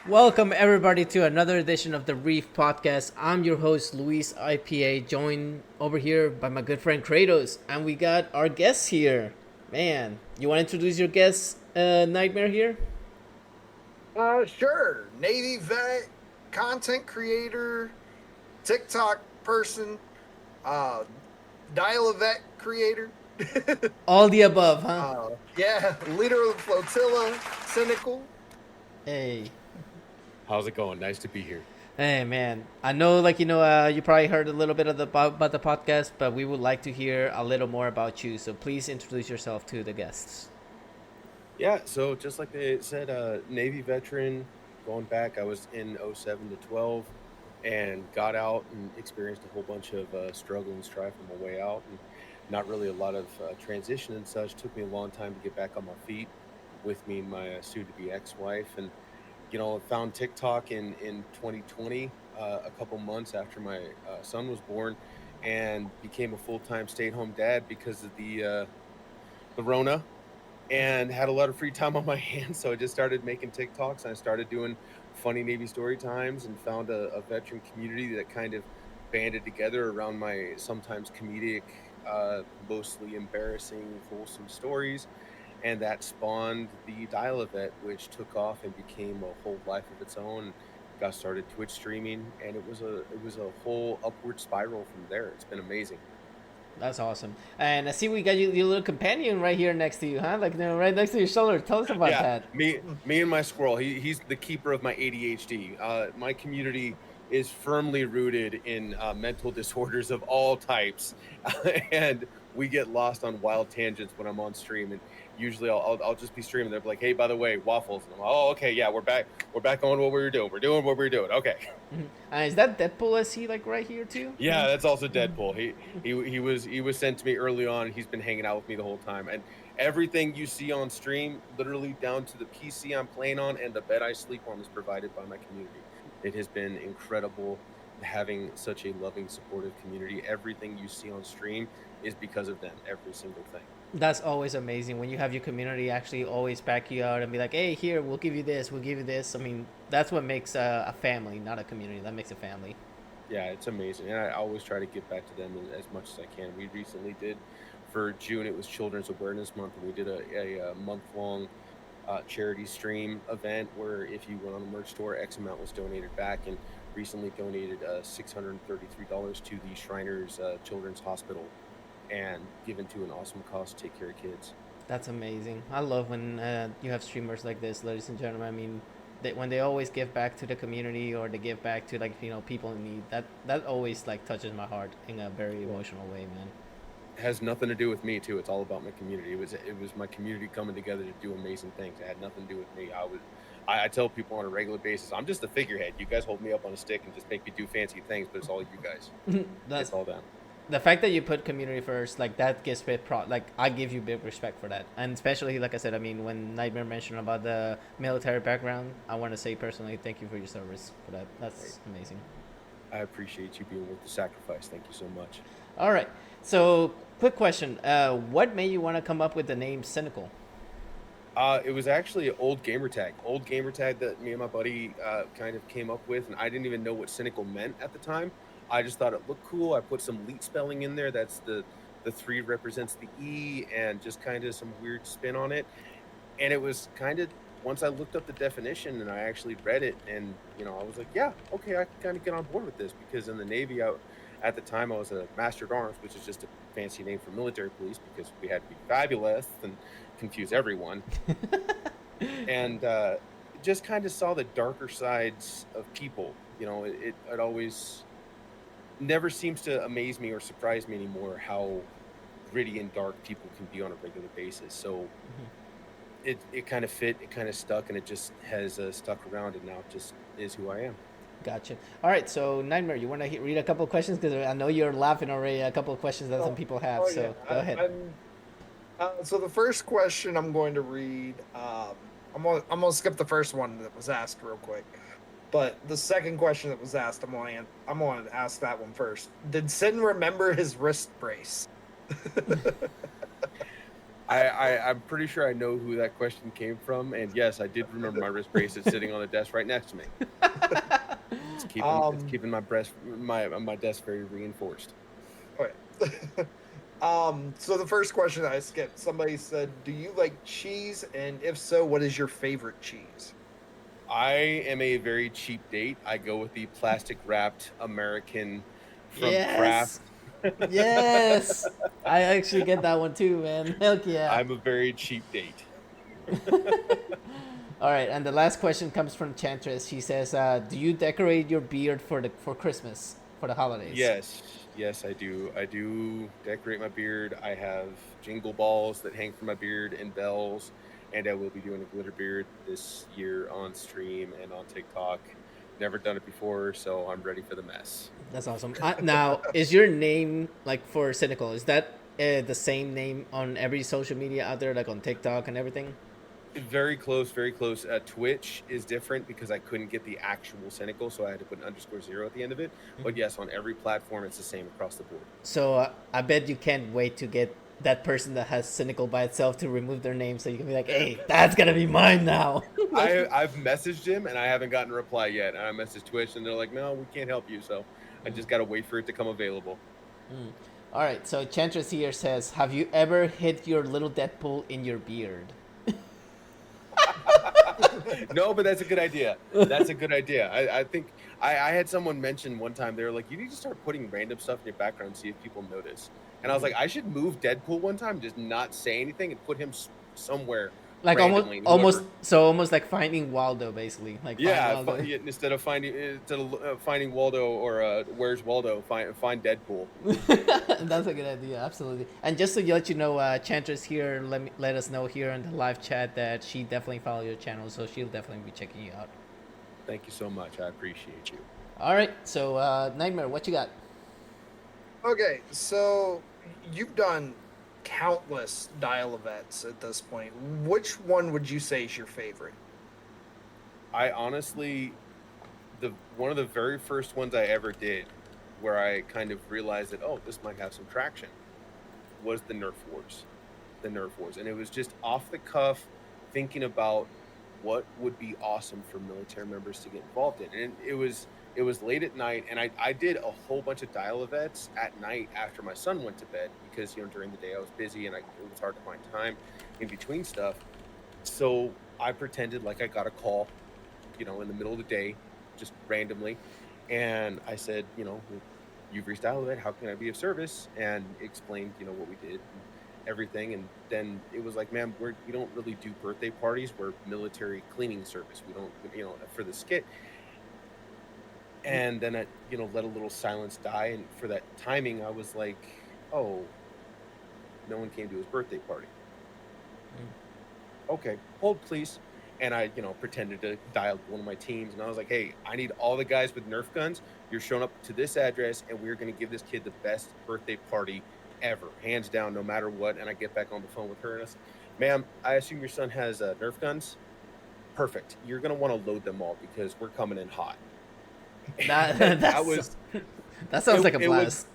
Welcome everybody to another edition of the Reef podcast. I'm your host Luis IPA, joined over here by my good friend Kratos, and we got our guests here. Man, you want to introduce your guest, Nightmare here? Sure. Navy vet, content creator, TikTok person, uh, dial a vet creator. All the above, huh? Yeah, leader of the flotilla, cynical. Hey, How's it going? Nice to be here. hey, man. I know, you probably heard a little bit of about the podcast, but we would like to hear a little more about you. So please introduce yourself to the guests. Yeah, so just like they said, Navy veteran, going back, I was in '07 to 12 and got out and experienced a whole bunch of struggle and strife on my way out, and not really a lot of transition and such. Took me a long time to get back on my feet with me and my soon-to-be ex-wife. And found TikTok in 2020, a couple months after my son was born, and became a full-time stay-at-home dad because of the Rona, and had a lot of free time on my hands. So I just started making TikToks, and I started doing funny Navy story times, and found a veteran community that kind of banded together around my sometimes comedic, mostly embarrassing, wholesome stories. And that spawned the Dial Event, which took off and became a whole life of its own. Got started Twitch streaming, and it was a whole upward spiral from there. It's been amazing. That's awesome. And I see we got your little companion right here next to you, huh? Right next to your shoulder. Tell us about Yeah, that. me and my squirrel. He's the keeper of my ADHD. My community is firmly rooted in mental disorders of all types, and we get lost on wild tangents when I'm on stream. And usually I'll just be streaming. They're like, "Hey, by the way, waffles." And I'm like, "Oh, okay, yeah, we're back. We're back on what we were doing. We're doing what we were doing. Okay." Is that Deadpool? Is he right here too? Yeah, that's also Deadpool. He was sent to me early on. He's been hanging out with me the whole time, and everything you see on stream, literally down to the PC I'm playing on and the bed I sleep on, is provided by my community. It has been incredible having such a loving, supportive community. Everything you see on stream is because of them. Every single thing. That's always amazing when you have your community actually always back you out and be like, "Hey, here, we'll give you this, we'll give you this." I mean, that's what makes a family, not a community. That makes a family. Yeah, it's amazing, and I always try to give back to them as much as I can. We recently did, for June, it was Children's Awareness Month, and we did a month-long charity stream event where if you went on a merch store, X amount was donated back, and recently donated $633 to the Shriners Children's Hospital, and given to an awesome cause to take care of kids. That's amazing. I love when you have streamers like this, ladies and gentlemen. I mean, when they always give back to the community or they give back to people in need. That always touches my heart in a very emotional way, man. It has nothing to do with me too. It's all about my community. It was my community coming together to do amazing things. It had nothing to do with me. I tell people on a regular basis, I'm just a figurehead. You guys hold me up on a stick and just make me do fancy things, but it's all you guys. That's It's all them. the fact that you put community first, that gives me I give you big respect for that. And especially, like I said, I mean, when Nightmare mentioned about the military background, I want to say personally thank you for your service for that. That's amazing. I appreciate you being worth the sacrifice. Thank you so much. All right, so quick question, what made you want to come up with the name Cynical? It was actually an old gamer tag. Old gamer tag that me and my buddy kind of came up with, and I didn't even know what cynical meant at the time. I just thought it looked cool. I put some leet spelling in there. That's the three represents the E, and just kind of some weird spin on it. And it was kind of, once I looked up the definition and I actually read it, and I was like, yeah, okay, I can kind of get on board with this, because in the Navy, at the time I was a master at arms, which is just a fancy name for military police, because we had to be fabulous and confuse everyone. And just kind of saw the darker sides of people. It always never seems to amaze me or surprise me anymore how gritty and dark people can be on a regular basis. So it kind of fit, it kind of stuck, and it just has stuck around, and now it just is who I am. Gotcha. All right, so Nightmare, you want to read a couple of questions, because I know you're laughing already. A couple of questions that some people have. Oh, So yeah. go ahead. So the first question I'm going to read, I'm gonna skip the first one that was asked real quick, but the second question that was asked, I'm gonna ask that one first. Did Sin remember his wrist brace? I'm pretty sure I know who that question came from, and yes, I did remember my wrist bracelet sitting on the desk right next to me. It's keeping my desk very reinforced. Okay. So the first question I skipped, somebody said, "Do you like cheese? And if so, what is your favorite cheese?" I am a very cheap date. I go with the plastic wrapped American from Kraft. Yes. Yes. I actually get that one too, man. Heck yeah. I'm a very cheap date. All right, and the last question comes from Chantress. She says, "Do you decorate your beard for Christmas for the holidays?" Yes, I do. I do decorate my beard. I have jingle balls that hang from my beard and bells, and I will be doing a glitter beard this year on stream and on TikTok. Never done it before, so I'm ready for the mess. That's awesome. Now, is your name like for Cynical? Is that the same name on every social media out there, like on TikTok and everything? Very close, very close. Twitch is different because I couldn't get the actual Cynical, so I had to put an _0 at the end of it. But yes, on every platform, it's the same across the board. So I bet you can't wait to get that person that has Cynical by itself to remove their name, so you can be like, "Hey, that's gonna be mine now." I've messaged him and I haven't gotten a reply yet. And I messaged Twitch and they're like, "No, we can't help you." So I just gotta wait for it to come available. All right. So Chantress here says, "Have you ever hid your little Deadpool in your beard?" No, but that's a good idea. That's a good idea. I think I had someone mention one time, they were like, "You need to start putting random stuff in your background and see if people notice." And I was like, I should move Deadpool one time, just not say anything and put him somewhere. Like almost like finding Waldo, basically. Like Waldo. Instead of finding Waldo or where's Waldo, find Deadpool. That's a good idea, absolutely. And just to let you know, Chantress here let us know here in the live chat that she definitely followed your channel, so she'll definitely be checking you out. Thank you so much. I appreciate you. All right, so Nightmare, what you got? Okay, so you've done countless dial events at this point. Which one would you say is your favorite? I honestly, one of the very first ones I ever did, where I kind of realized that, oh, this might have some traction, was the Nerf Wars. And it was just off the cuff, thinking about what would be awesome for military members to get involved in. And it was late at night, and I did a whole bunch of dial events at night after my son went to bed because, during the day I was busy and it was hard to find time in between stuff. So I pretended like I got a call, in the middle of the day, just randomly. And I said, "You've reached dial event, how can I be of service?" And explained, what we did and everything. And then it was like, "Ma'am, we don't really do birthday parties. We're military cleaning service. We don't, for the skit." And then I, let a little silence die. And for that timing, I was like, "Oh, no one came to his birthday party." Okay, hold please. And I, pretended to dial one of my teams. And I was like, "Hey, I need all the guys with Nerf guns. You're showing up to this address, and we're going to give this kid the best birthday party ever, hands down, no matter what." And I get back on the phone with her, and I said, "Ma'am, I assume your son has Nerf guns? Perfect. You're going to want to load them all because we're coming in hot." That sounds like a blast.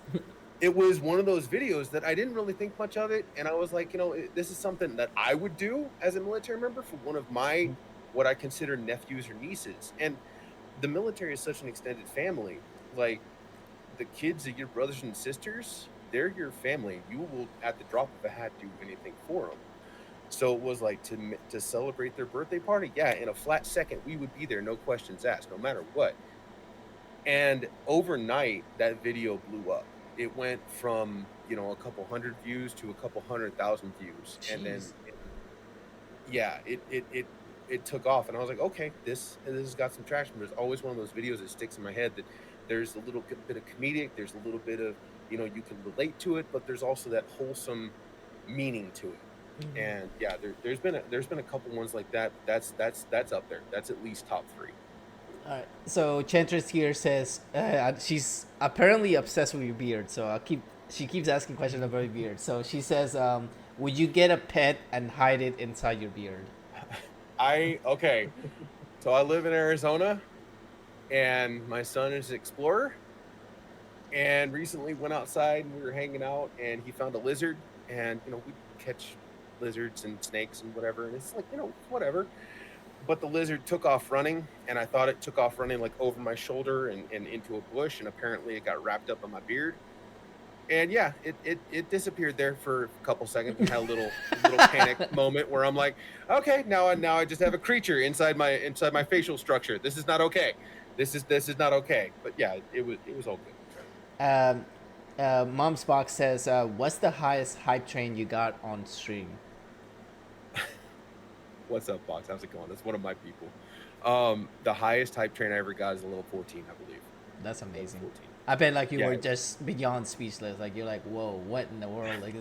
It was one of those videos that I didn't really think much of it, and I was like, this is something that I would do as a military member for one of my, what I consider nephews or nieces. And the military is such an extended family. Like, the kids of your brothers and sisters, they're your family. You will, at the drop of a hat, do anything for them. So it was like to celebrate their birthday party. Yeah, in a flat second, we would be there, no questions asked, no matter what. And overnight, that video blew up. It went from, a couple hundred views to a couple 100,000 views. Jeez. And then, it took off. And I was like, okay, this has got some traction. There's always one of those videos that sticks in my head that there's a little bit of comedic, there's a little bit of, you can relate to it, but there's also that wholesome meaning to it. Mm-hmm. And yeah, there's been a couple ones like that. That's up there. That's at least top 3. All right. So Chantress here says she's apparently obsessed with your beard. So she keeps asking questions about your beard. So she says, would you get a pet and hide it inside your beard? Okay. So I live in Arizona, and my son is an explorer. And recently went outside and we were hanging out, and he found a lizard, and we catch lizards and snakes and whatever. And it's like, whatever. But the lizard took off running, and I thought it took off running like over my shoulder and into a bush, and apparently it got wrapped up in my beard. And yeah, it disappeared there for a couple seconds and had a little panic moment where I'm like, okay, now I just have a creature inside my facial structure. This is not okay. This is not okay. But yeah, it was all good. Mom's Box says, what's the highest hype train you got on stream? What's up, Box? How's it going? That's one of my people. The highest hype train I ever got is a level 14, I believe. That's amazing. I bet like you were just beyond speechless. Like you're like, whoa, what in the world? Like,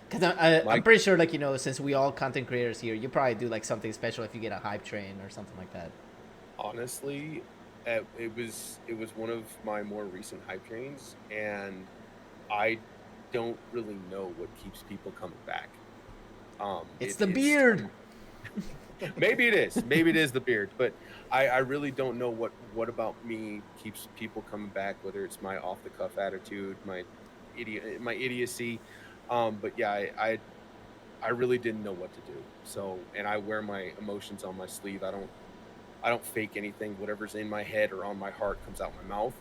because I'm pretty sure like since we all content creators here, you probably do like something special if you get a hype train or something like that. Honestly, it was one of my more recent hype trains, and I don't really know what keeps people coming back. It's the beard. Maybe it is. Maybe it is the beard, but I really don't know what about me keeps people coming back, whether it's my off the cuff attitude, my idiocy. But yeah, I really didn't know what to do. So, and I wear my emotions on my sleeve. I don't fake anything. Whatever's in my head or on my heart comes out my mouth.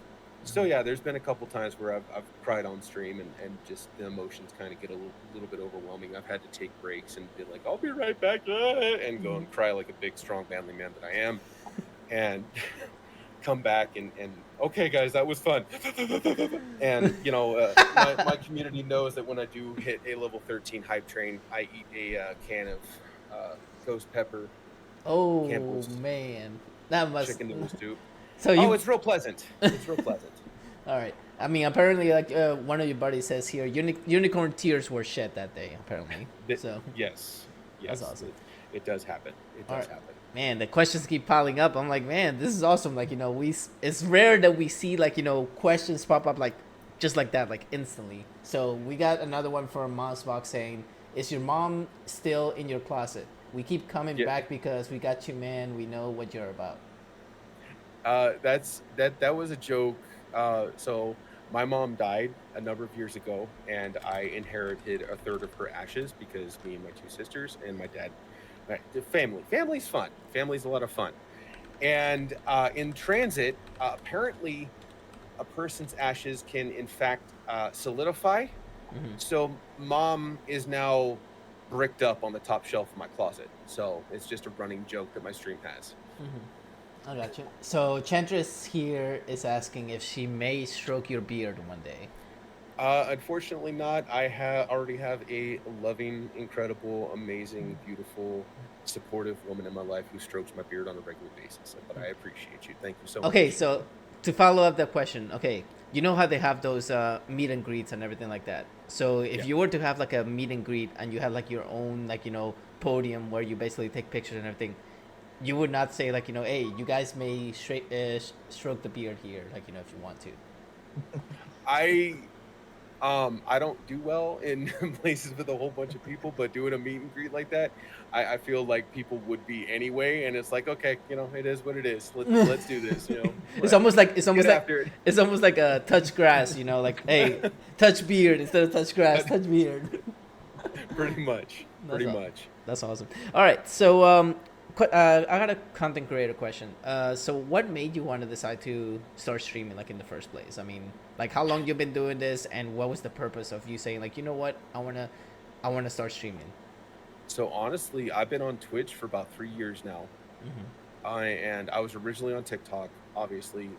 So yeah, there's been a couple times where I've cried on stream and just the emotions kind of get a little bit overwhelming. I've had to take breaks and be like, I'll be right back, and go and cry like a big, strong, manly man that I am, and come back and okay, guys, that was fun. And my community knows that when I do hit a level 13 hype train, I eat a can of ghost pepper. Oh man, that must chicken noodle soup. So it's real pleasant. It's real pleasant. All right. I mean, apparently, like one of your buddies says here, unicorn tears were shed that day. Apparently, so yes, that's awesome. It does happen. It does happen. Man, the questions keep piling up. I'm like, man, this is awesome. Like, it's rare that we see like questions pop up like just like that, like instantly. So we got another one from Mosbox saying, "Is your mom still in your closet? We keep coming back because we got you, man. We know what you're about." That was a joke. So my mom died a number of years ago, and I inherited a third of her ashes because me and my two sisters and my dad, family's fun. Family's a lot of fun. And in transit, apparently a person's ashes can in fact solidify. Mm-hmm. So mom is now bricked up on the top shelf of my closet. So it's just a running joke that my stream has. Mm-hmm. I got you. So Chantress here is asking if she may stroke your beard one day. Unfortunately not. I already have a loving, incredible, amazing, beautiful, supportive woman in my life who strokes my beard on a regular basis. But I appreciate you. Thank you so much. Okay, so to follow up that question, okay, you know how they have those meet and greets and everything like that. So if you were to have like a meet and greet and you had like your own like podium where you basically take pictures and everything, you would not say like hey, you guys may stroke the beard here, like if you want to. I don't do well in places with a whole bunch of people, but doing a meet and greet like that, I feel like people would be anyway, and it's like, okay, it is what it is. Let's do this. It's almost like a touch grass, like hey, touch beard instead of touch grass, touch beard. Pretty much. That's awesome. All right, so I got a content creator question. So what made you want to decide to start streaming like in the first place? I mean, like how long you've been doing this, and what was the purpose of you saying like, you know what, I wanna start streaming? So honestly, I've been on Twitch for about 3 years now. Mm-hmm. And I was originally on TikTok, obviously.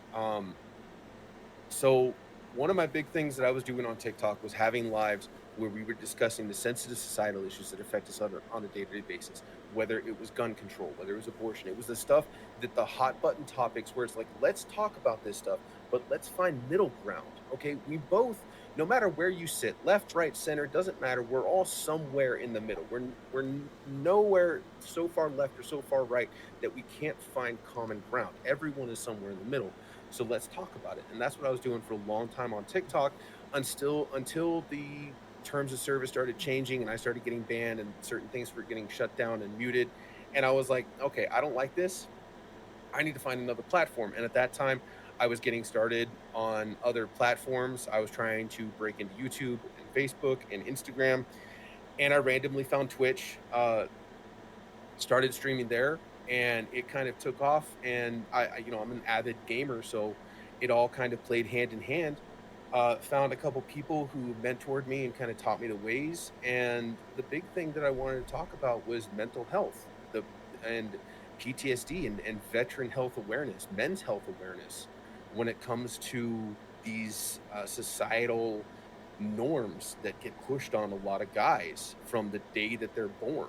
So one of my big things that I was doing on TikTok was having lives where we were discussing the sensitive societal issues that affect us on a day-to-day basis, whether it was gun control, whether it was abortion. It was the stuff that the hot button topics where it's like, let's talk about this stuff, but let's find middle ground. Okay, we both, no matter where you sit, left, right, center, doesn't matter. We're all somewhere in the middle. We're nowhere so far left or so far right that we can't find common ground. Everyone is somewhere in the middle. So let's talk about it. And that's what I was doing for a long time on TikTok until the terms of service started changing and I started getting banned and certain things were getting shut down and muted. And I was like, okay, I don't like this. I need to find another platform. And at that time, I was getting started on other platforms. I was trying to break into YouTube and Facebook and Instagram. and I randomly found Twitch, started streaming there, and it kind of took off. And I'm an avid gamer, so it all kind of played hand in hand. Found a couple people who mentored me and kind of taught me the ways. And the big thing that I wanted to talk about was mental health, and PTSD, and veteran health awareness, men's health awareness, when it comes to these societal norms that get pushed on a lot of guys from the day that they're born.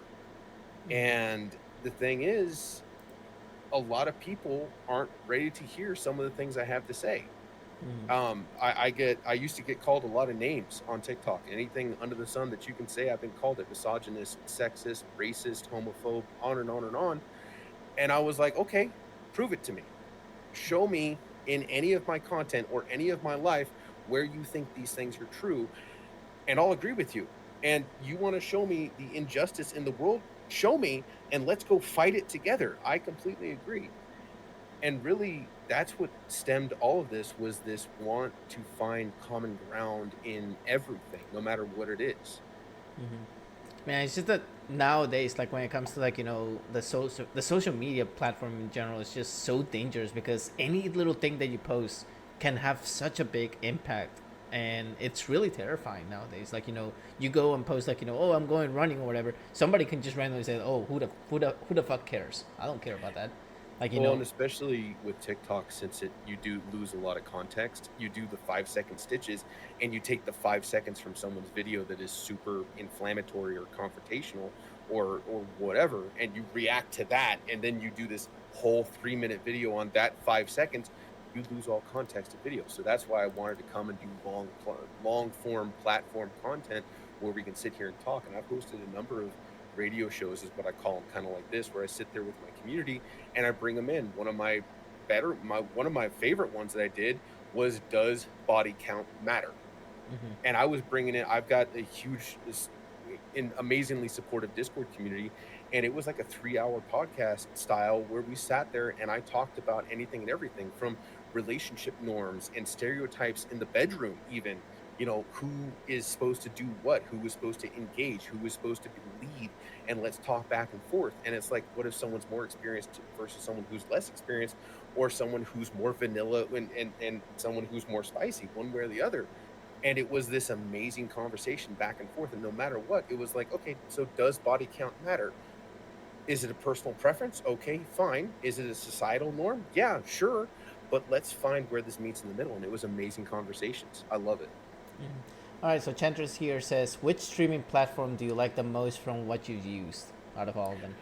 And the thing is, a lot of people aren't ready to hear some of the things I have to say. I used to get called a lot of names on TikTok. Anything under the sun that you can say, I've been called it: misogynist, sexist, racist, homophobe, on and on and on. And I was like, okay, prove it to me. Show me in any of my content or any of my life where you think these things are true, and I'll agree with you. And you want to show me the injustice in the world? Show me, and let's go fight it together. I completely agree. And really, that's what stemmed all of this, was this want to find common ground in everything, no matter what it is. Man, it's just that nowadays, like when it comes to like, the social media platform in general is just so dangerous, because any little thing that you post can have such a big impact, and it's really terrifying nowadays. Like, you go and post like, oh, I'm going running or whatever. Somebody can just randomly say, oh, who the fuck cares? I don't care about that. Like, and especially with TikTok, since you do lose a lot of context, you do the 5-second stitches, and you take the 5 seconds from someone's video that is super inflammatory or confrontational or whatever, and you react to that, and then you do this whole 3-minute video on that 5 seconds. You lose all context of video. So that's why I wanted to come and do long form platform content where we can sit here and talk. And I've hosted a number of radio shows, is what I call them, kind of like this, where I sit there with my community and I bring them in. One of my favorite ones that I did was, does body count matter? And I was bringing in, I've got a huge, amazingly supportive Discord community, and it was like a 3-hour podcast style where we sat there and I talked about anything and everything, from relationship norms and stereotypes in the bedroom, even, who is supposed to do what, who is supposed to engage, who is supposed to lead, and let's talk back and forth. And it's like, what if someone's more experienced versus someone who's less experienced, or someone who's more vanilla and someone who's more spicy, one way or the other? And it was this amazing conversation back and forth. And no matter what, it was like, okay, so does body count matter? Is it a personal preference? Okay, fine. Is it a societal norm? Yeah, sure. But let's find where this meets in the middle. And it was amazing conversations. I love it. All right, so Chantress here says, which streaming platform do you like the most from what you've used out of all of them?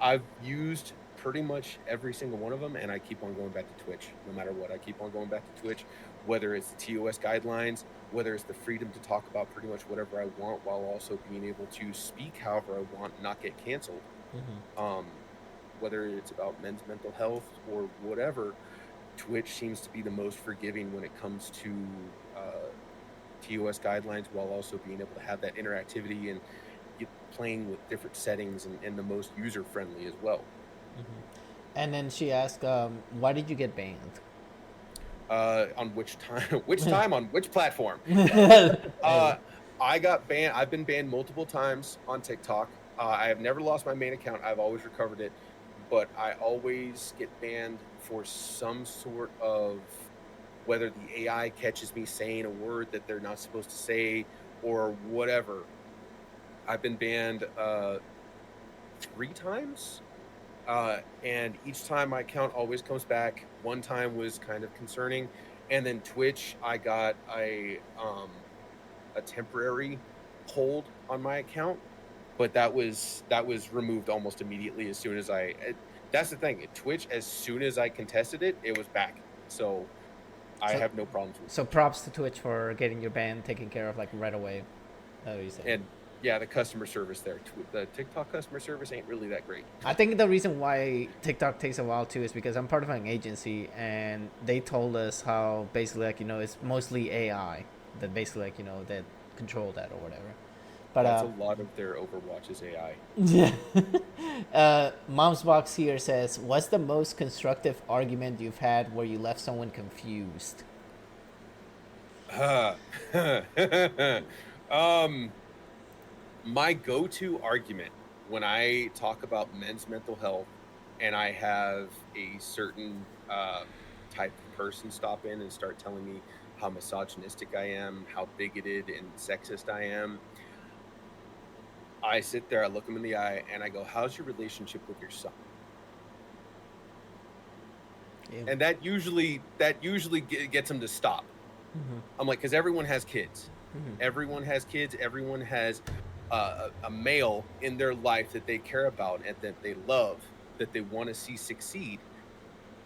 I've used pretty much every single one of them, and I keep on going back to Twitch. No matter what, I keep on going back to Twitch, whether it's the TOS guidelines, whether it's the freedom to talk about pretty much whatever I want, while also being able to speak however I want, not get canceled. Whether it's about men's mental health or whatever, Twitch seems to be the most forgiving when it comes to TOS guidelines, while also being able to have that interactivity and playing with different settings, and the most user-friendly as well. And then she asked, why did you get banned? On which time on which platform? I got banned. I've been banned multiple times on TikTok. I have never lost my main account. I've always recovered it, but I always get banned for some sort of, whether the AI catches me saying a word that they're not supposed to say or whatever. I've been banned 3 times. And each time my account always comes back. One time was kind of concerning, and then Twitch, I got a temporary hold on my account, but that was removed almost immediately as soon as that's the thing, at Twitch, as soon as I contested it, it was back. So I have no problems with it. So props to Twitch for getting your ban taken care of like right away. That's what you said. And yeah, the customer service there, the TikTok customer service ain't really that great. I think the reason why TikTok takes a while too is because I'm part of an agency, and they told us how basically like, it's mostly AI that basically like, that control that or whatever. But that's a lot of their Overwatch is AI. Yeah. Mom's Box here says, what's the most constructive argument you've had where you left someone confused? My go-to argument when I talk about men's mental health and I have a certain type of person stop in and start telling me how misogynistic I am, how bigoted and sexist I am, I sit there, I look him in the eye, and I go, "How's your relationship with your son?" Yeah. And that usually gets him to stop. Mm-hmm. I'm like, because everyone has kids. Mm-hmm. Everyone has kids. Everyone has a male in their life that they care about and that they love, that they want to see succeed.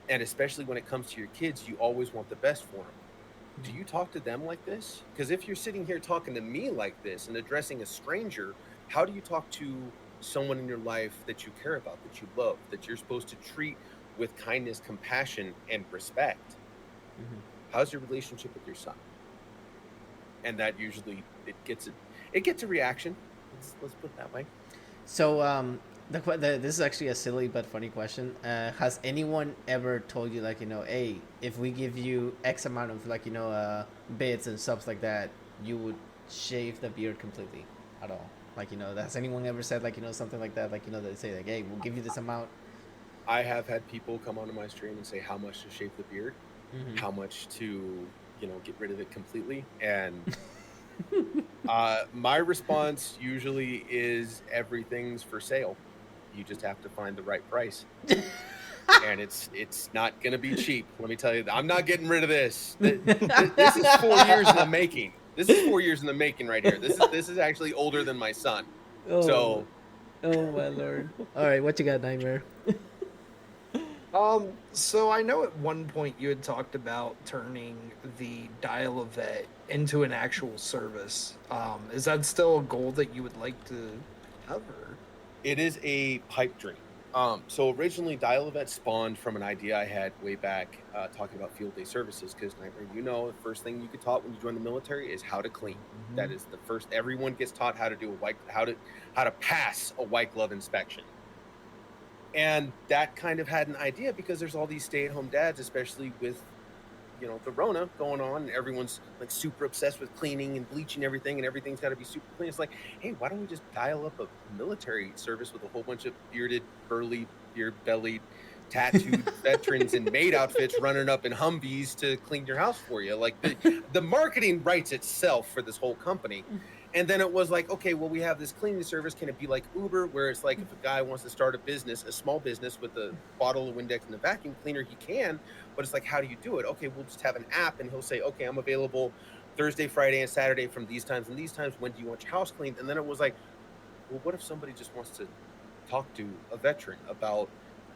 And especially when it comes to your kids, you always want the best for them. Do you talk to them like this? Because if you're sitting here talking to me like this and addressing a stranger, how do you talk to someone in your life that you care about, that you love, that you're supposed to treat with kindness, compassion, and respect? Mm-hmm. How's your relationship with your son? And that usually it gets a reaction. Let's put it that way. So this is actually a silly but funny question. Has anyone ever told you, like, hey, if we give you X amount of, like, bits and stuff like that, you would shave the beard completely at all? Like, has anyone ever said, like, something like that? Like, they say, like, hey, we'll give you this amount. I have had people come onto my stream and say how much to shave the beard, Mm-hmm. how much to, get rid of it completely. And my response usually is everything's for sale. You just have to find the right price. And it's not going to be cheap. Let me tell you, I'm not getting rid of this. This is 4 years in the making. This is 4 years in the making right here. This is actually older than my son. Oh. So, oh my lord. All right, what you got, Nightmare? So I know at one point you had talked about turning the Dial-A-Vet into an actual service. Is that still a goal that you would like to have? it is a pipe dream. So originally, Dial-A-Vet spawned from an idea I had way back talking about field day services. Because the first thing you get taught when you join the military is how to clean. Mm-hmm. That is the first. Everyone gets taught how to do how to pass a white glove inspection. And that kind of had an idea because there's all these stay-at-home dads, especially with the Rona going on, and everyone's like super obsessed with cleaning and bleaching everything, and everything's got to be super clean. It's like, hey, why don't we just dial up a military service with a whole bunch of bearded, burly, beard-bellied, tattooed veterans in maid outfits running up in Humvees to clean your house for you? Like the marketing writes itself for this whole company. And then it was like, okay, well, we have this cleaning service. Can it be like Uber, where it's like if a guy wants to start a small business with a bottle of Windex and a vacuum cleaner, he can. But it's like, how do you do it? Okay, we'll just have an app, and he'll say, okay, I'm available Thursday, Friday, and Saturday from these times and these times. When do you want your house cleaned? And then it was like, well, what if somebody just wants to talk to a veteran about,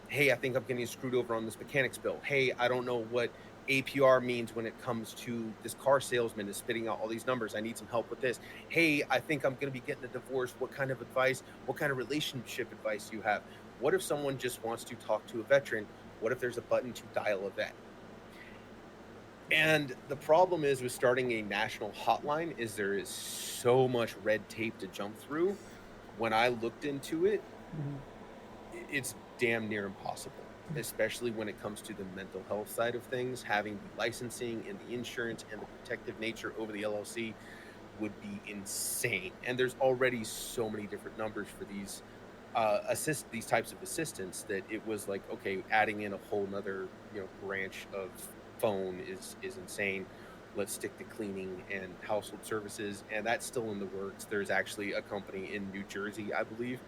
hey, I think I'm getting screwed over on this mechanic's bill. Hey, I don't know what APR means when it comes to this car salesman is spitting out all these numbers. I need some help with this. Hey, I think I'm going to be getting a divorce. What kind of advice, what kind of relationship advice do you have? What if someone just wants to talk to a veteran? What if there's a button to dial a vet? And the problem is with starting a national hotline is there is so much red tape to jump through. When I looked into it, it's damn near impossible. Especially when it comes to the mental health side of things, having the licensing and the insurance and the protective nature over the LLC would be insane. And there's already so many different numbers for these these types of assistants that it was like, okay, adding in a whole nother branch of phone is insane. Let's stick to cleaning and household services, and that's still in the works. There's actually a company in New Jersey, I believe,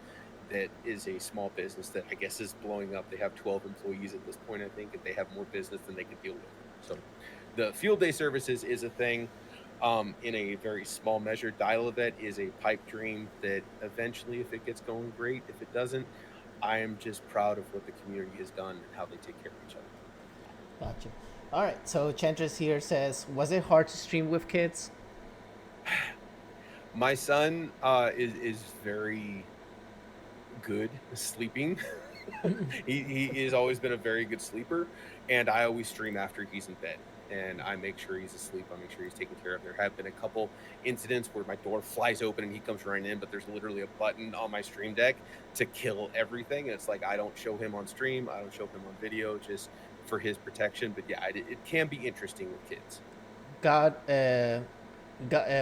that is a small business that I guess is blowing up. They have 12 employees at this point, I think, and they have more business than they can deal with. So the field day services is a thing in a very small measure. Dial-A-Vet is a pipe dream that eventually, if it gets going, great. If it doesn't, I am just proud of what the community has done and how they take care of each other. Gotcha. All right, so Chantress here says, was it hard to stream with kids? My son is very good sleeping. he has always been a very good sleeper, and I always stream after he's in bed, and I make sure he's asleep. I make sure he's taken care of. There have been a couple incidents where my door flies open and he comes running in, but there's literally a button on my stream deck to kill everything. And it's like, I don't show him on stream, I don't show him on video, just for his protection. But yeah, it can be interesting with kids.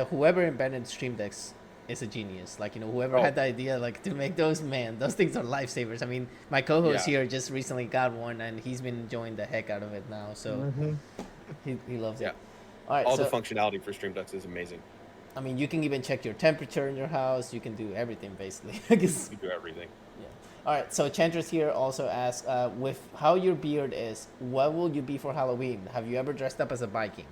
Whoever invented stream decks is a genius. Like, whoever Oh. had the idea, like, to make those, man, those things are lifesavers. I mean, my co-host Yeah. here just recently got one, and he's been enjoying the heck out of it now. So he loves Yeah. it. All right, All so the functionality for Stream Decks is amazing. I mean, you can even check your temperature in your house. You can do everything basically. I guess. You do everything. Yeah. All right. So Chandra's here also asks, with how your beard is, what will you be for Halloween? Have you ever dressed up as a Viking?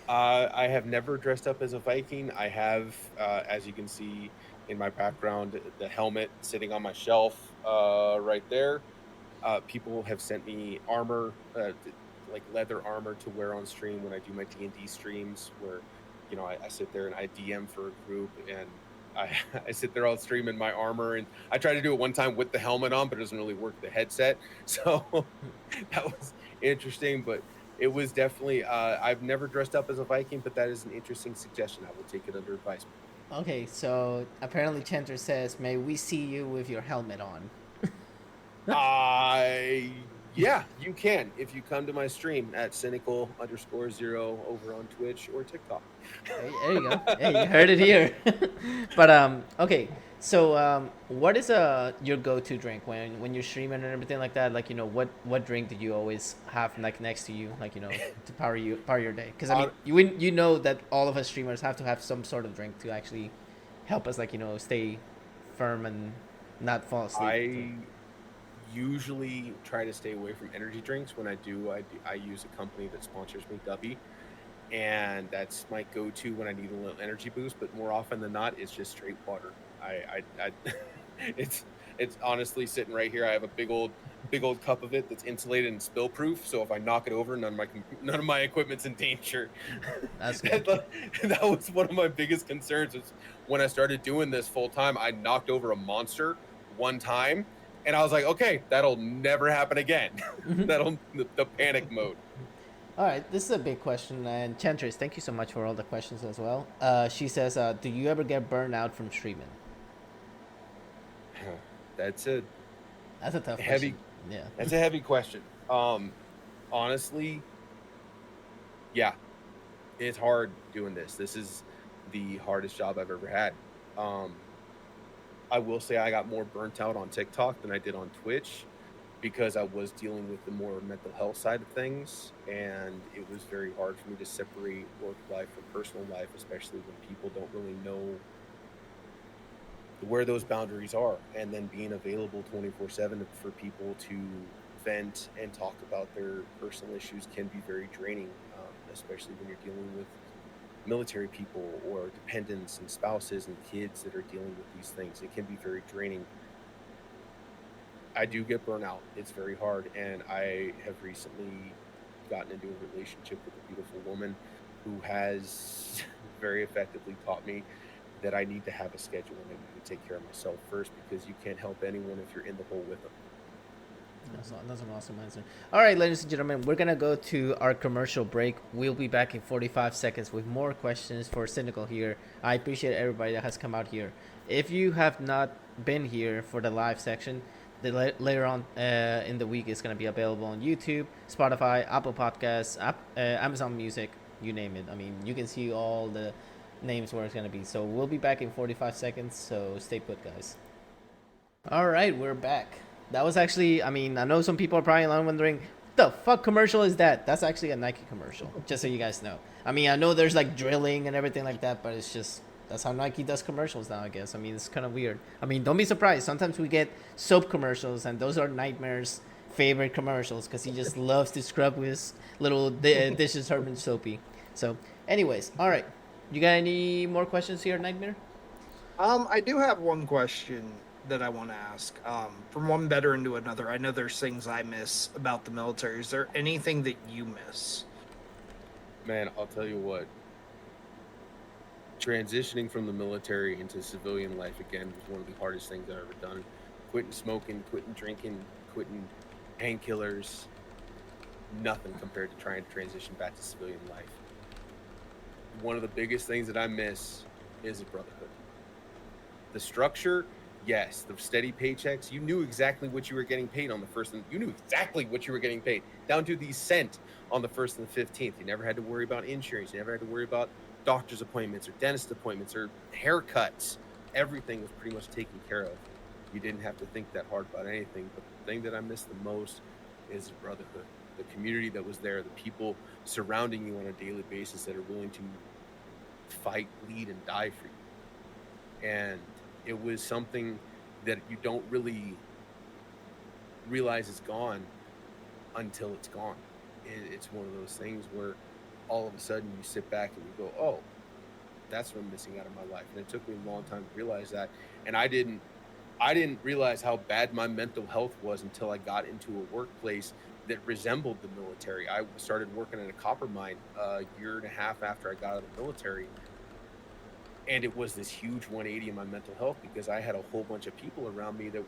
I have never dressed up as a Viking. I have, as you can see in my background, the helmet sitting on my shelf right there. People have sent me armor, like leather armor to wear on stream when I do my D&D streams, where I sit there and I DM for a group, and I sit there on stream in my armor, and I tried to do it one time with the helmet on, but it doesn't really work the headset. So that was interesting, but it was definitely, I've never dressed up as a Viking, but that is an interesting suggestion. I will take it under advisement. Okay, so apparently Chandra says, may we see you with your helmet on? Yeah, you can if you come to my stream at cynical_0 over on Twitch or TikTok. Hey, there you go. Hey, you heard it here. But okay. So what is your go-to drink when you're streaming and everything like that? Like, what drink do you always have like next to you, like, to power your day? Because I mean, you know that all of us streamers have to have some sort of drink to actually help us, like, stay firm and not fall asleep. I usually try to stay away from energy drinks. When I use a company that sponsors me, Dubby, and that's my go-to when I need a little energy boost. But more often than not, it's just straight water. It's honestly sitting right here. I have a big old cup of it that's insulated and spill proof. So if I knock it over, none of my equipment's in danger. That's good. That was one of my biggest concerns. Was when I started doing this full time, I knocked over a monster one time. And I was like, okay, that'll never happen again. The panic mode. All right, this is a big question, and Chantress, thank you so much for all the questions as well. She says, do you ever get burned out from streaming? That's a tough heavy question. Yeah. That's a heavy question. Honestly, yeah, it's hard doing this. This is the hardest job I've ever had. I will say I got more burnt out on TikTok than I did on Twitch, because I was dealing with the more mental health side of things, and it was very hard for me to separate work life from personal life, especially when people don't really know where those boundaries are, and then being available 24/7 for people to vent and talk about their personal issues can be very draining, especially when you're dealing with military people or dependents and spouses and kids that are dealing with these things. It can be very draining. I do get burnout. It's very hard, and I have recently gotten into a relationship with a beautiful woman who has very effectively taught me that I need to have a schedule and I need to take care of myself first, because you can't help anyone if you're in the hole with them. That's an awesome answer. All right, ladies and gentlemen, we're going to go to our commercial break. We'll be back in 45 seconds with more questions for Cynical here. I appreciate everybody that has come out here. If you have not been here for the live section, later on in the week is going to be available on YouTube, Spotify, Apple Podcasts, Amazon Music, you name it. I mean, you can see all the names where it's going to be. So we'll be back in 45 seconds, so stay put, guys. All right, we're back. That was actually, I mean, I know some people are probably wondering, what the fuck commercial is that? That's actually a Nike commercial, just so you guys know. I mean, I know there's like drilling and everything like that, but it's just, that's how Nike does commercials now, I guess. I mean, it's kind of weird. I mean, don't be surprised. Sometimes we get soap commercials, and those are Nightmare's favorite commercials, because he just loves to scrub with his little dishes Herman soapy. So, anyways, all right. You got any more questions here, Nightmare? I do have one question that I want to ask. From one veteran to another, I know there's things I miss about the military. Is there anything that you miss? Man, I'll tell you what. Transitioning from the military into civilian life again was one of the hardest things I've ever done. Quitting smoking, quitting drinking, quitting painkillers. Nothing compared to trying to transition back to civilian life. One of the biggest things that I miss is a brotherhood. The structure, yes, the steady paychecks. You knew exactly what you were getting paid on the 1st, and you knew exactly what you were getting paid down to the cent on the 1st and the 15th. You never had to worry about insurance. You never had to worry about doctor's appointments or dentist appointments or haircuts. Everything was pretty much taken care of. You didn't have to think that hard about anything. But the thing that I miss the most is the brotherhood, the community that was there, the people surrounding you on a daily basis that are willing to fight, bleed, and die for you. And it was something that you don't really realize is gone until it's gone. It's one of those things where all of a sudden you sit back and you go, oh, that's what I'm missing out of my life. And it took me a long time to realize that. And I didn't realize how bad my mental health was until I got into a workplace that resembled the military. I started working in a copper mine a year and a half after I got out of the military. And it was this huge 180 in my mental health because I had a whole bunch of people around me that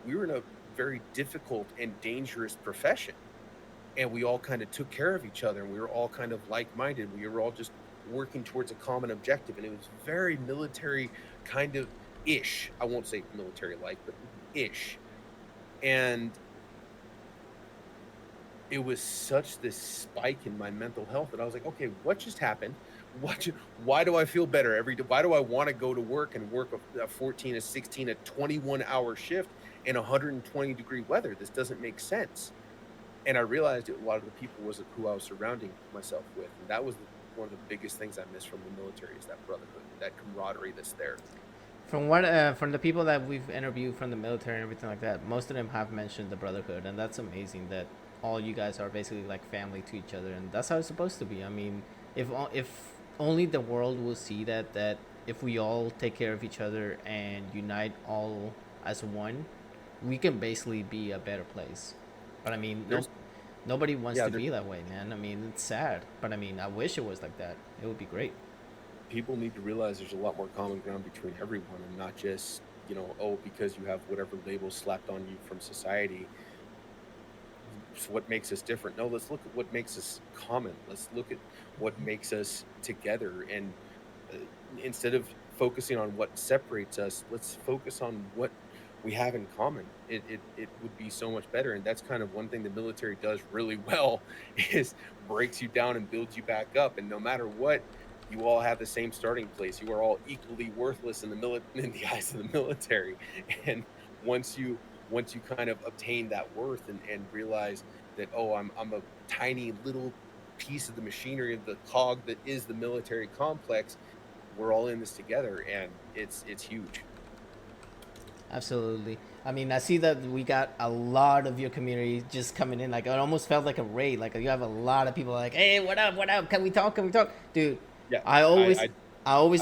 we were in a very difficult and dangerous profession. And we all kind of took care of each other, and we were all kind of like-minded. We were all just working towards a common objective, and it was very military kind of ish. I won't say military-like, but ish. And it was such this spike in my mental health that I was like, okay, what just happened? Why do I feel better every day? Why do I want to go to work and work a 14, a 16, a 21-hour shift in 120-degree weather? This doesn't make sense. And I realized a lot of the people was who I was surrounding myself with. And that was one of the biggest things I missed from the military is that brotherhood, that camaraderie that's there. From the people that we've interviewed from the military and everything like that, most of them have mentioned the brotherhood, and that's amazing that all you guys are basically like family to each other, and that's how it's supposed to be. I mean, if only the world will see that if we all take care of each other and unite all as one, we can basically be a better place. But I mean, nobody wants to be that way, man. I mean, it's sad, but I mean, I wish it was like that. It would be great. People need to realize there's a lot more common ground between everyone, and not just, because you have whatever label slapped on you from society. It's what makes us different. No, let's look at what makes us common. Let's look at what makes us together, and instead of focusing on what separates us, let's focus on what we have in common. It would be so much better. And that's kind of one thing the military does really well, is breaks you down and builds you back up. And no matter what, you all have the same starting place. You are all equally worthless in the eyes of the military. And once you kind of obtain that worth and realize that, oh, I'm a tiny little piece of the machinery of the cog that is the military complex, we're all in this together, and it's huge. Absolutely. I mean, I see that we got a lot of your community just coming in. Like, it almost felt like a raid. Like, you have a lot of people like, hey, what up? Can we talk? Dude, yeah, I always I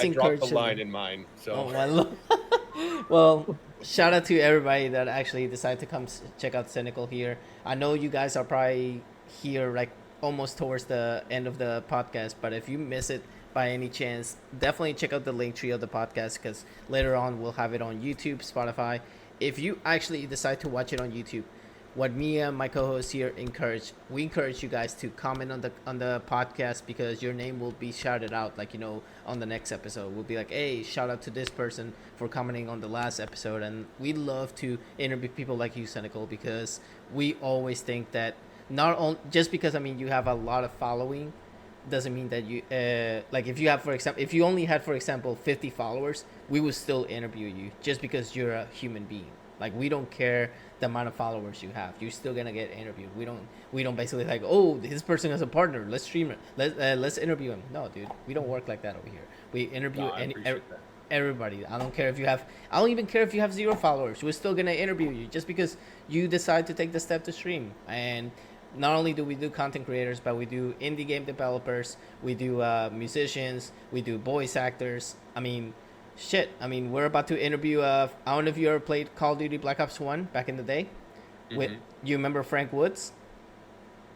encourage dropped the line in mine. So. Oh, well, shout out to everybody that actually decided to come check out Cynical here. I know you guys are probably here, like, almost towards the end of the podcast. But if you miss it, by any chance, definitely check out the link tree of the podcast, because later on we'll have it on YouTube, Spotify. If you actually decide to watch it on YouTube, what me and my co-host here encourage you guys to comment on the podcast, because your name will be shouted out, like, on the next episode. We'll be like, hey, shout out to this person for commenting on the last episode. And we love to interview people like you, Cynical, because we always think that not only just because you have a lot of following doesn't mean that you like, if you only had, for example, 50 followers, we would still interview you just because you're a human being. Like, we don't care the amount of followers you have, you're still gonna get interviewed. We don't basically like, oh, this person is a partner, let's stream it, let's interview him. No, dude, we don't work like that over here. We interview everybody. I don't even care if you have 0 followers, we're still gonna interview you just because you decide to take the step to stream. And not only do we do content creators, but we do indie game developers, we do musicians, we do voice actors. We're about to interview, I don't know if you ever played Call of Duty Black Ops 1 back in the day. Mm-hmm. You remember Frank Woods?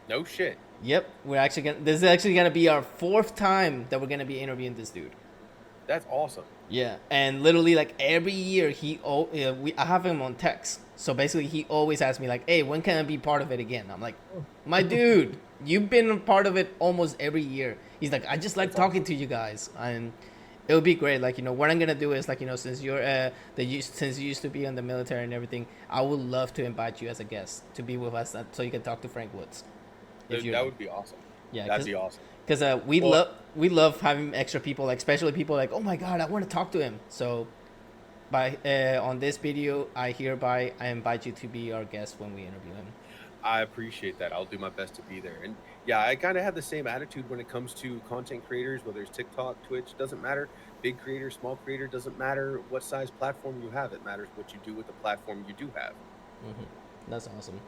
No shit. Yep. This is actually going to be our 4th time that we're going to be interviewing this dude. That's awesome. Yeah, and literally, like, every year I have him on text. So basically, he always asks me, like, hey, when can I be part of it again? I'm like, my dude, you've been a part of it almost every year. He's like, I just like talking to you guys. And it would be great. Like, what I'm going to do is, like, since you're since you used to be in the military and everything, I would love to invite you as a guest to be with us so you can talk to Frank Woods. That would be awesome. Yeah, that'd be awesome. because we love having extra people, like especially people like, oh my god, I want to talk to him. So by on this video, I invite you to be our guest when we interview him. I appreciate that. I'll do my best to be there. And yeah, I kind of have the same attitude when it comes to content creators, whether it's TikTok, Twitch, doesn't matter. Big creator, small creator, doesn't matter what size platform you have. It matters what you do with the platform you do have. That's awesome.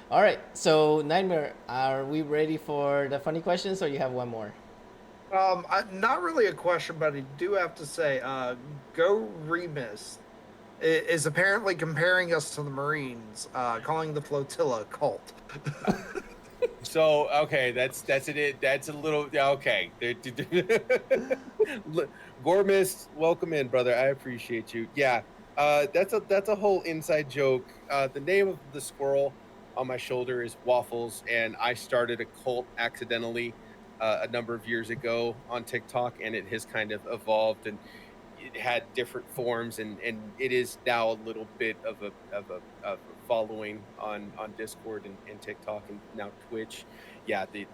All right, so Nightmare, are we ready for the funny questions, or you have one more? Not really a question, but I do have to say, Go Remus is apparently comparing us to the Marines, calling the flotilla a cult. So okay, that's it. That's a little okay. Gormist, welcome in, brother. I appreciate you. Yeah, that's a whole inside joke. The name of the squirrel on my shoulder is Waffles, and I started a cult accidentally a number of years ago on TikTok, and it has kind of evolved and it had different forms, and it is now a little bit of a following on Discord and TikTok and now Twitch. Yeah, the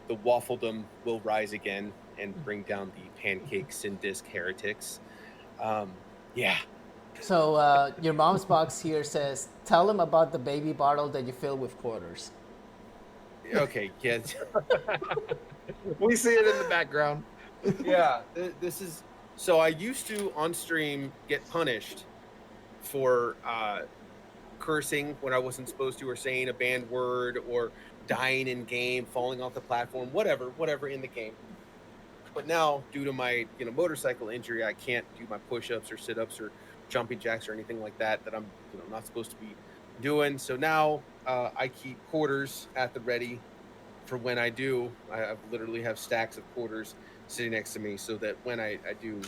waffledom will rise again and bring down the pancakes and disc heretics. Yeah. So your mom's box here says, tell him about the baby bottle that you fill with quarters. Okay, kids. We see it in the background. Yeah, this is... So I used to, on stream, get punished for cursing when I wasn't supposed to, or saying a banned word, or dying in game, falling off the platform, whatever in the game. But now, due to my motorcycle injury, I can't do my push-ups or sit-ups or jumping jacks or anything like that I'm not supposed to be doing. So now I keep quarters at the ready for when I do. I literally have stacks of quarters sitting next to me, so that when I do,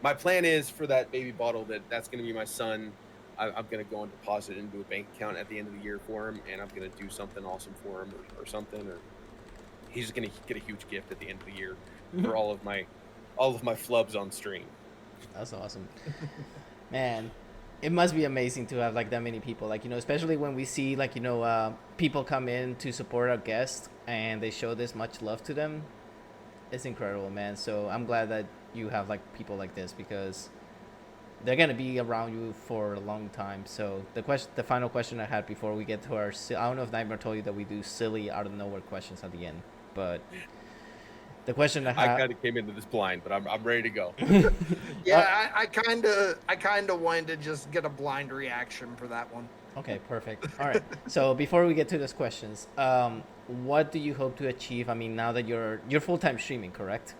my plan is for that baby bottle that's going to be my son. I'm going to go and deposit it into a bank account at the end of the year for him, and I'm going to do something awesome for him or something, or he's going to get a huge gift at the end of the year for all of my flubs on stream. That's awesome. Man, it must be amazing to have like that many people, like, especially when we see like, people come in to support our guests and they show this much love to them. It's incredible, man. So I'm glad that you have like people like this, because they're gonna be around you for a long time. So the final question I had before we get to our, I don't know if Nightmare told you that we do silly out of nowhere questions at the end, but the question I kind of came into this blind, but I'm ready to go. Yeah, I kind of wanted to just get a blind reaction for that one. Okay, perfect. All right. So before we get to those questions, what do you hope to achieve? I mean, now that you're full-time streaming, correct?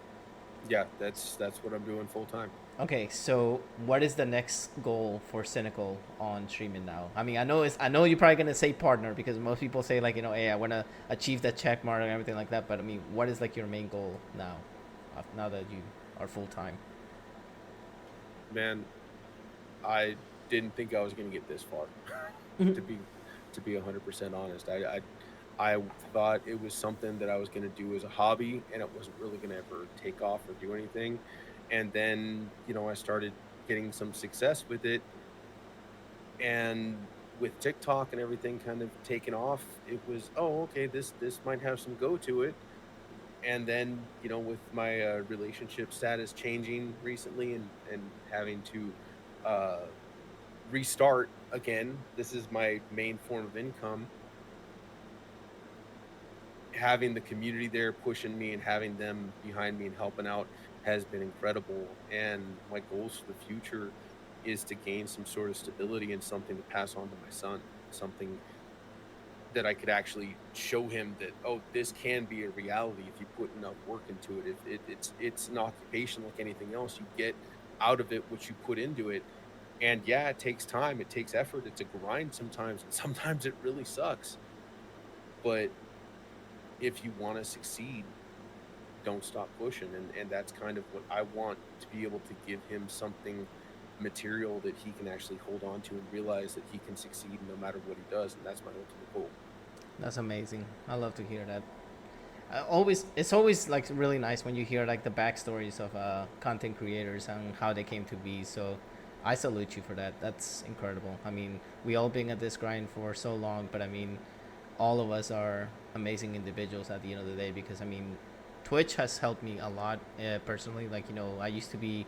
Yeah, that's what I'm doing full-time. Okay, so what is the next goal for Cynical on streaming now? I mean, I know you're probably gonna say partner, because most people say like, hey, I want to achieve that check mark and everything like that. But I mean, what is like your main goal now that you are full-time? Man, I didn't think I was gonna get this far. to be 100% honest, I thought it was something that I was going to do as a hobby, and it wasn't really going to ever take off or do anything. And then I started getting some success with it, and with TikTok and everything kind of taking off, it was, oh, okay, this might have some go to it. And then with my relationship status changing recently and having to restart again, this is my main form of income. Having the community there pushing me and having them behind me and helping out has been incredible. And my goals for the future is to gain some sort of stability and something to pass on to my son, something that I could actually show him that, oh, this can be a reality if you put enough work into it. If it's an occupation like anything else, you get out of it what you put into it. And yeah, it takes time, it takes effort, it's a grind sometimes, and sometimes it really sucks. But if you want to succeed, don't stop pushing. And that's kind of what I want, to be able to give him something material that he can actually hold on to and realize that he can succeed no matter what he does. And that's my ultimate goal. That's amazing. I love to hear that. It's always like really nice when you hear like the backstories of content creators and how they came to be. So I salute you for that. That's incredible. I mean, we all been at this grind for so long, but I mean, all of us are amazing individuals at the end of the day, because I mean, Twitch has helped me a lot personally. Like, you know, I used to be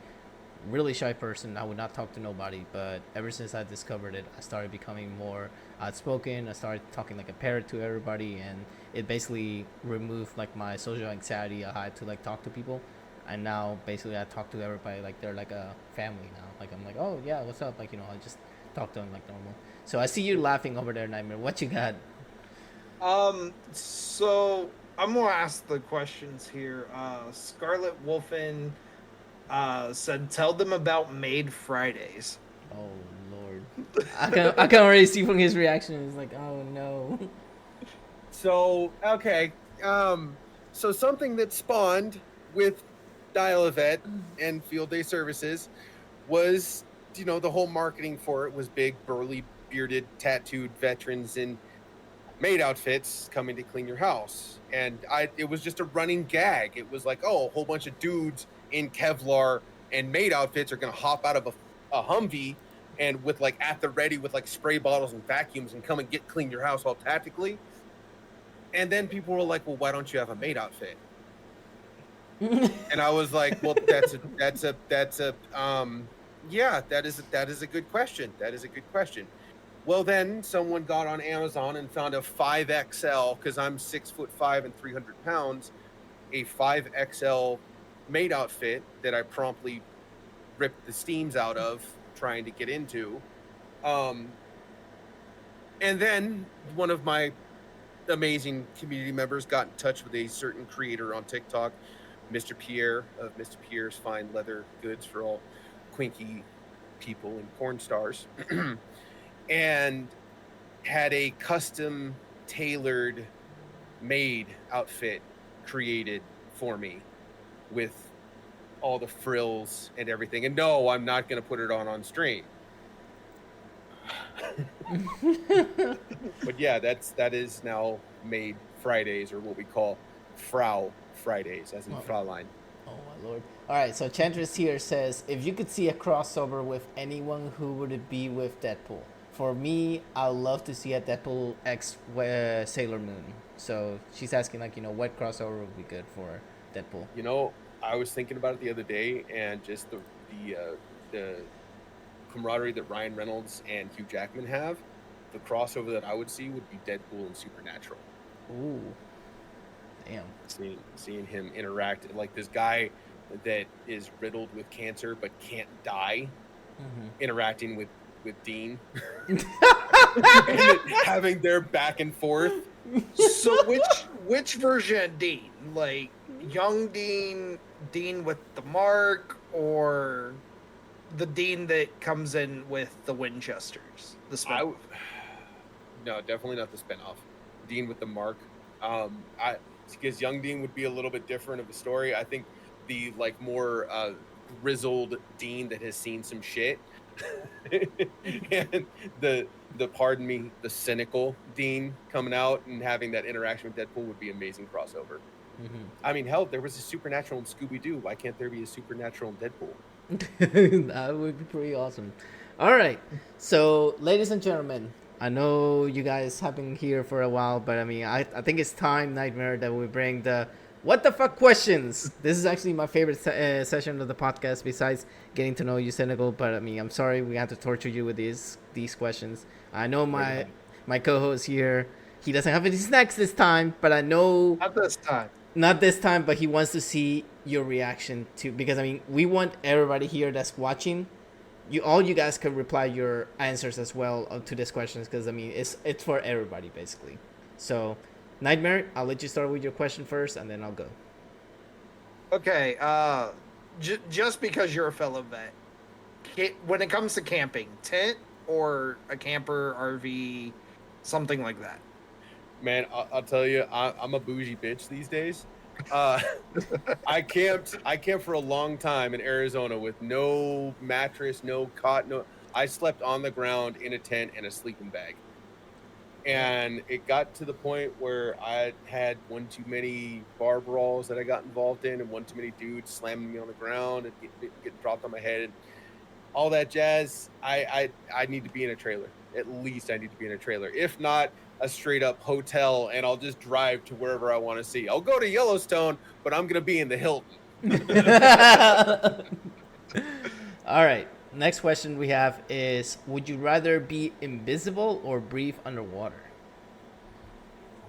really shy person. I would not talk to nobody, but ever since I discovered it, I started becoming more outspoken. I started talking like a parrot to everybody, and it basically removed like my social anxiety. I had to like talk to people, and now basically I talk to everybody like they're like a family now. Like I'm like, oh yeah, what's up? Like, you know, I just talk to them like normal. So I see you laughing over there, Nightmare. What you got? So I'm gonna ask the questions here. Scarlet Wolfen said, "Tell them about Made Fridays." Oh Lord, I can already see from his reaction. He's like, oh no. So okay, so something that spawned with Dial-A-Vet and Field Day Services was, you know, the whole marketing for it was big, burly, bearded, tattooed veterans in maid outfits coming to clean your house, and it was just a running gag. It was like, oh, a whole bunch of dudes in Kevlar and maid outfits are gonna hop out of a Humvee and with like at the ready with like spray bottles and vacuums and come and clean your house all tactically. And then people were like, well, why don't you have a maid outfit? And I was like, well, yeah, that is a good question. That is a good question. Well, then someone got on Amazon and found a 5XL, because I'm 6'5" and 300 pounds, a 5XL maid outfit that I promptly ripped the steams out of trying to get into. And then one of my amazing community members got in touch with a certain creator on TikTok, Mr. Pierre of Mr. Pierre's Fine Leather Goods for all quinky people and porn stars, and had a custom tailored made outfit created for me with all the frills and everything. And no, I'm not going to put it on stream. But yeah, that is now Made Fridays, or what we call Frau Fridays, as in Fraulein. Oh my Lord. All right, so Chantress here says, if you could see a crossover with anyone, who would it be with Deadpool? For me, I'd love to see a Deadpool X Sailor Moon. So she's asking, like, you know, what crossover would be good for Deadpool? You know, I was thinking about it the other day, and just the camaraderie that Ryan Reynolds and Hugh Jackman have, the crossover that I would see would be Deadpool and Supernatural. Ooh. Damn. Seeing him interact, like this guy that is riddled with cancer but can't die, interacting with Dean, and having their back and forth. So which version of Dean? Like young Dean with the mark, or the Dean that comes in with the Winchesters? The spinoff? No, definitely not the spinoff. Dean with the mark. Because young Dean would be a little bit different of a story. I think the like more grizzled Dean that has seen some shit, and the pardon me, the cynical Dean coming out and having that interaction with Deadpool would be amazing crossover. I mean, hell, there was a Supernatural in Scooby-Doo. Why can't there be a Supernatural in Deadpool? That would be pretty awesome. All right, so ladies and gentlemen, I know you guys have been here for a while, but I mean, I think it's time, Nightmare, that we bring the what the fuck questions. This is actually my favorite session of the podcast, besides getting to know you, Cynical. But I mean, I'm sorry we had to torture you with these questions. I know my co-host here, he doesn't have any snacks this time, but I know not this time, but he wants to see your reaction to, because I mean, we want everybody here that's watching, all you guys can reply your answers as well to these questions, because I mean, it's for everybody basically. So Nightmare, I'll let you start with your question first, and then I'll go. Okay, just because you're a fellow vet, when it comes to camping, tent or a camper, RV, something like that? Man, I'll tell you, I'm a bougie bitch these days. I camped for a long time in Arizona with no mattress, no cot, I slept on the ground in a tent and a sleeping bag. And it got to the point where I had one too many bar brawls that I got involved in, and one too many dudes slamming me on the ground and getting dropped on my head and all that jazz. I need to be in a trailer. at least I need to be in a trailer. If not, a straight up hotel, and I'll just drive to wherever I want to see. I'll go to Yellowstone, but I'm going to be in the Hilton. All right. Next question we have is, would you rather be invisible or breathe underwater?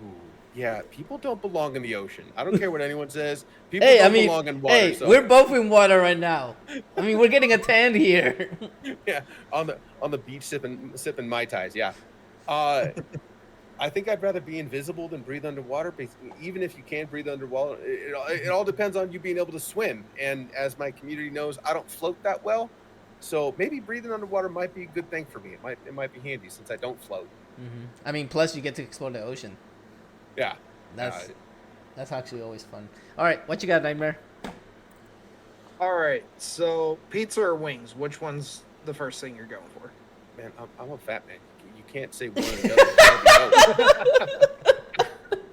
Ooh, yeah, people don't belong in the ocean. I don't care what anyone says. People Hey, don't belong in water. hey, so. we're both in water right now. I mean, we're getting a tan here. Yeah, on the beach sipping Mai Tais, yeah. I think I'd rather be invisible than breathe underwater. Even if you can breathe underwater, it all depends on you being able to swim. And as my community knows, I don't float that well. So maybe breathing underwater might be a good thing for me. It might be handy since I don't float. Mm-hmm. I mean, plus you get to explore the ocean. Yeah. That's actually always fun. All right, what you got, Nightmare? All right, so pizza or wings? Which one's the first thing you're going for? Man, I'm a fat man. You can't say one or the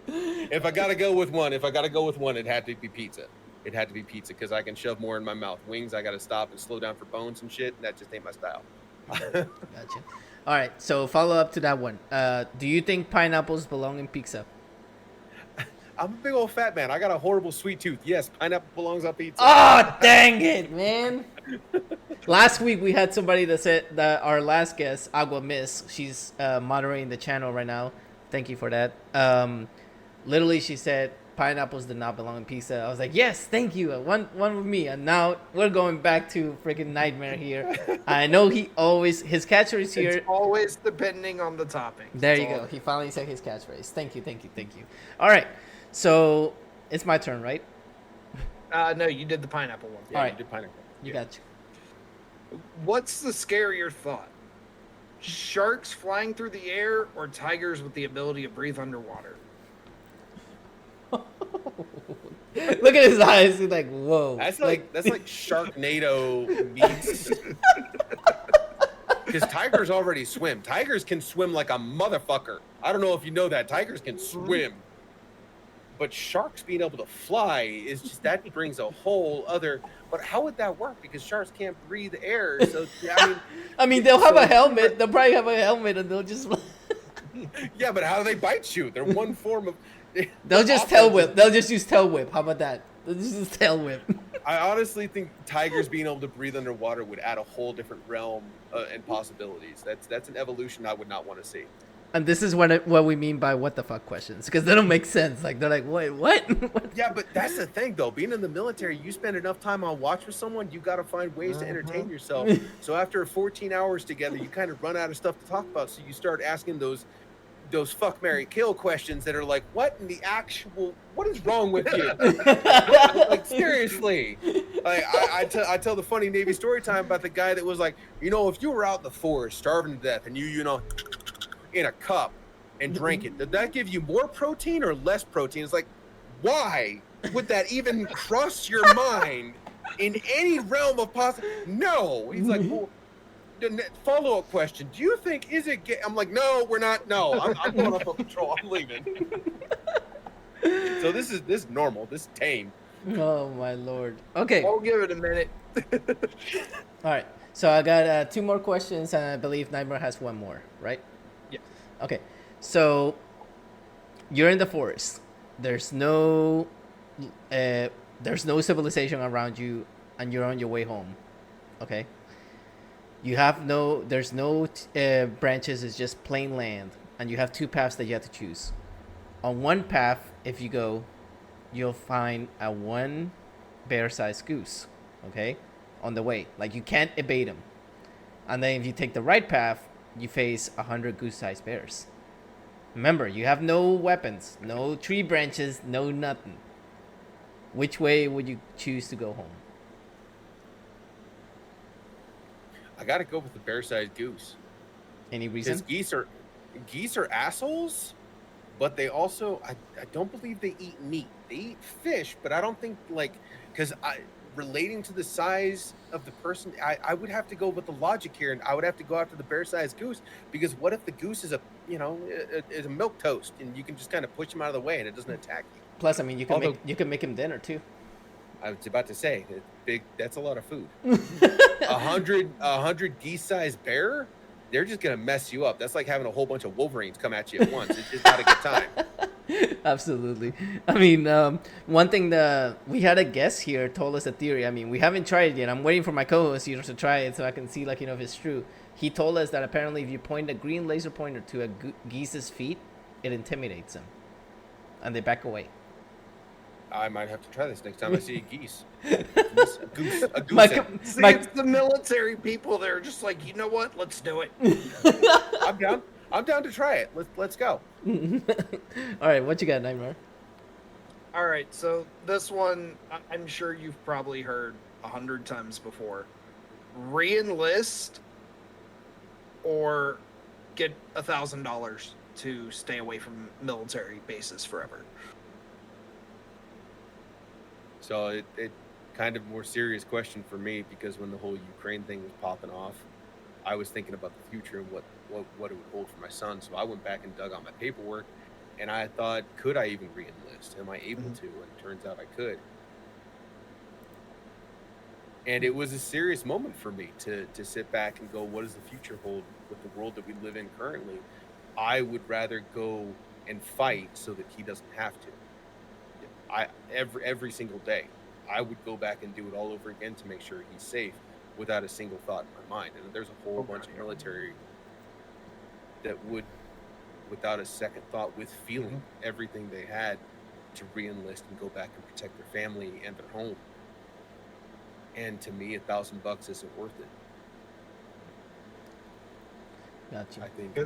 other. If I gotta go with one, it had to be pizza. It had to be pizza because I can shove more in my mouth. Wings, I gotta stop and slow down for bones and shit. And that just ain't my style. Gotcha. All right, so follow up to that one. Do you think pineapples belong in pizza? I'm a big old fat man. I got a horrible sweet tooth. Yes, pineapple belongs on pizza. Oh, dang it, man. Last week we had somebody that said that our last guest, Agua Miss, she's moderating the channel right now. Thank you for that. Literally, she said pineapples did not belong in pizza. I was like, yes, thank you. One with me. And now we're going back to freaking Nightmare here. I know his catchphrase here. It's always depending on the topping. There you go. He finally said his catchphrase. Thank you. All right. So it's my turn, right? No, you did the pineapple one. Yeah, all right. You did pineapple. You got you. What's the scarier thought? Sharks flying through the air or tigers with the ability to breathe underwater? Look at his eyes. He's like, whoa. That's like Sharknado meets. Because tigers already swim. Tigers can swim like a motherfucker. I don't know if you know that. Tigers can swim. But sharks being able to fly is just, that brings a whole other. But how would that work? Because sharks can't breathe air. So I mean, they'll have a helmet. They'll probably have a helmet, and they'll just. Yeah, but how do they bite you? They're one form of. They'll just tail whip. They'll just use tail whip. How about that? They'll just use tail whip. I honestly think tigers being able to breathe underwater would add a whole different realm and possibilities. That's an evolution I would not want to see. And this is what we mean by what the fuck questions, because they don't make sense. Like, they're like, wait, what? Yeah, but that's the thing, though. Being in the military, you spend enough time on watch with someone, you got to find ways to entertain yourself. So after 14 hours together, you kind of run out of stuff to talk about. So you start asking those fuck, marry, kill questions that are like, what in the actual, what is wrong with you? Like, seriously. Like, I tell the funny Navy story time about the guy that was like, if you were out in the forest starving to death and you in a cup and drank it, did that give you more protein or less protein? It's like, why would that even cross your mind in any realm of possible? No. He's like, well, follow-up question, do you think, is it gay? I'm like, no, we're not. No, I'm going off of patrol. I'm leaving. So this is normal. This is tame. Oh my lord. Okay. I'll give it a minute. All right. So I got 2 more questions, and I believe Nightmare has 1 more, right? Yeah. Okay. So you're in the forest. There's no civilization around you, and you're on your way home. Okay. There's no branches. It's just plain land, and you have 2 paths that you have to choose. On one path, if you go, you'll find a 1 bear-sized goose. Okay. On the way, like, you can't evade them. And then if you take the right path, you face 100 goose-sized bears. Remember, you have no weapons, no tree branches, no nothing. Which way would you choose to go home? I gotta go with the bear-sized goose. Any reason? Because geese are assholes, but they also, I don't believe they eat meat. They eat fish, but I don't think, because relating to the size of the person, I would have to go with the logic here, and I would have to go after the bear-sized goose, because what if the goose is is a milk toast, and you can just kind of push him out of the way, and it doesn't attack you. Plus, I mean, you can make him dinner too. I was about to say, that's a lot of food. 100 geese-sized bear? they're just gonna mess you up. That's like having a whole bunch of Wolverines come at you at once. It's just not a good time. Absolutely. I mean, one thing that we had a guest here told us a theory. I mean, we haven't tried it yet. I'm waiting for my co-host, to try it so I can see, if it's true. He told us that apparently if you point a green laser pointer to a geese's feet, it intimidates them, and they back away. I might have to try this next time I see a geese. A goose. See, it's the military people that are just like, you know what? Let's do it. I'm down. I'm down to try it. Let's go. All right, what you got, Nightmare? All right, so this one, I'm sure you've probably heard 100 times before. Re-enlist or get $1,000 to stay away from military bases forever. So it kind of more serious question for me, because when the whole Ukraine thing was popping off, I was thinking about the future and what it would hold for my son. So I went back and dug out my paperwork, and I thought, could I even re-enlist? Am I able to? And it turns out I could. And it was a serious moment for me to sit back and go, what does the future hold with the world that we live in currently? I would rather go and fight so that he doesn't have to. Every single day, I would go back and do it all over again to make sure he's safe without a single thought in my mind. And there's a whole bunch of military that would, without a second thought, with feeling everything they had to re-enlist and go back and protect their family and their home. And to me, $1,000 isn't worth it. Gotcha. I think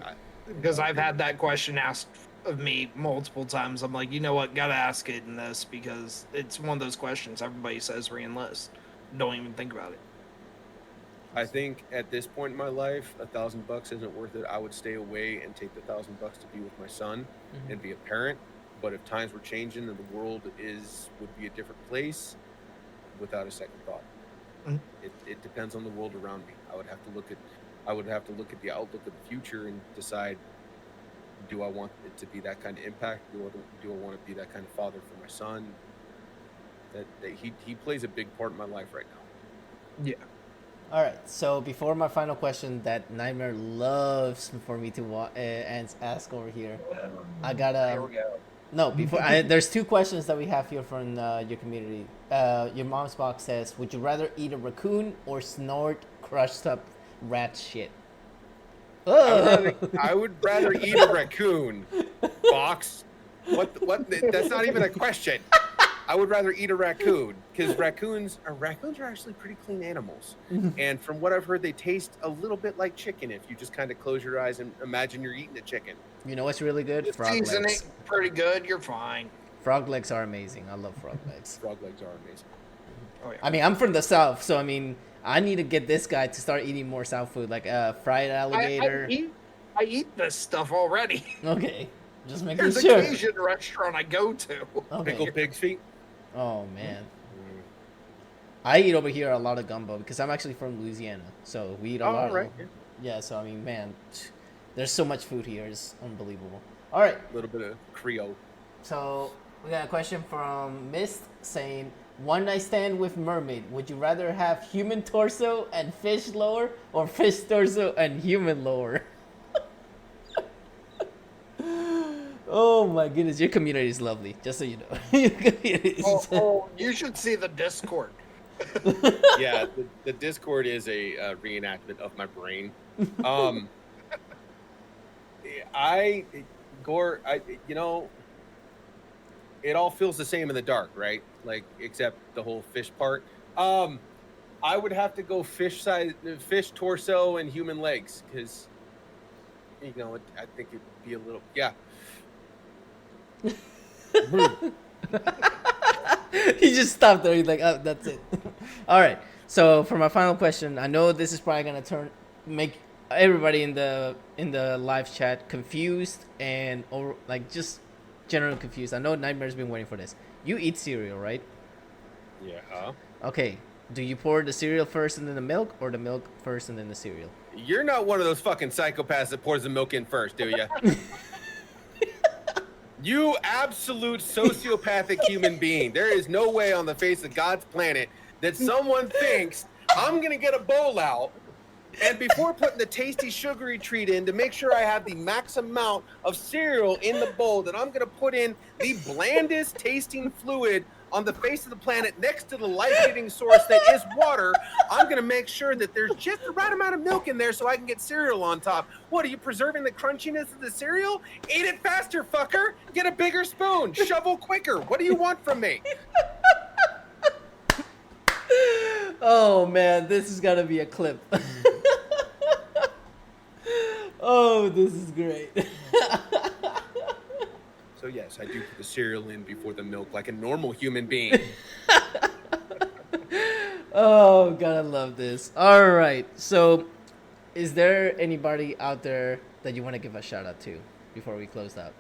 because I've had that question asked of me multiple times. I'm like, you know what? Gotta ask it in this, because it's one of those questions everybody says re-enlist. Don't even think about it. I think at this point in my life, $1,000 isn't worth it. I would stay away and take the $1,000 to be with my son and be a parent. But if times were changing and the world would be a different place, without a second thought. It depends on the world around me. I would have to look at the outlook of the future and decide, do I want it to be that kind of impact? Do I want to be that kind of father for my son? That he plays a big part in my life right now. Yeah. All right. So before my final question, that Nightmare loves for me to ask over here, I gotta. Here we go. No, before there's two questions that we have here from your community. Your mom's box says, "Would you rather eat a raccoon or snort crushed up rat shit?" I would rather eat a raccoon. Box. What? That's not even a question. I would rather eat a raccoon, because raccoons are actually pretty clean animals. And from what I've heard, they taste a little bit like chicken if you just kind of close your eyes and imagine you're eating a chicken. You know what's really good? Frog Seasoning legs. pretty good. You're fine. Frog legs are amazing. I love frog legs. Frog legs are amazing. Oh yeah. I mean, I'm from the South, so I mean, I need to get this guy to start eating more South food, like fried alligator. I eat this stuff already. Okay, just making There's sure. a Cajun restaurant I go to. Okay. Pickled pig's feet. Oh man, I eat over here a lot of gumbo because I'm actually from Louisiana, so we eat a lot. Right. Yeah, so I mean, man, there's so much food here; it's unbelievable. All right, A little bit of Creole. so we got a question from Mist saying, "One night stand with mermaid. Would you rather have human torso and fish lower, or fish torso and human lower?" Oh my goodness, your community is lovely. Just so you know, your community is You should see the Discord. Yeah, the Discord is a reenactment of my brain. It all feels the same in the dark, right? Like, except the whole fish part. I would have to go fish torso and human legs, because I think it'd be a little He just stopped there. He's like, "Oh, that's it." All right. So for my final question, I know this is probably gonna make everybody in the live chat confused and just generally confused. I know Nightmare's been waiting for this. You eat cereal, right? Yeah. Okay. Do you pour the cereal first and then the milk, or the milk first and then the cereal? You're not one of those fucking psychopaths that pours the milk in first, do you? You absolute sociopathic human being. There is no way on the face of God's planet that someone thinks, I'm going to get a bowl out, And before putting the tasty sugary treat in, to make sure I have the max amount of cereal in the bowl, that I'm going to put in the blandest tasting fluid on the face of the planet next to the life-giving source that is water. I'm going to make sure that there's just the right amount of milk in there so I can get cereal on top. What, are you preserving the crunchiness of the cereal? Eat it faster, fucker. Get a bigger spoon. Shovel quicker. What do you want from me? Oh man, this is gonna be a clip. Oh, this is great. So yes, I do put the cereal in before the milk like a normal human being. Oh, gotta love this. All right, so is there anybody out there that you want to give a shout out to before we close out?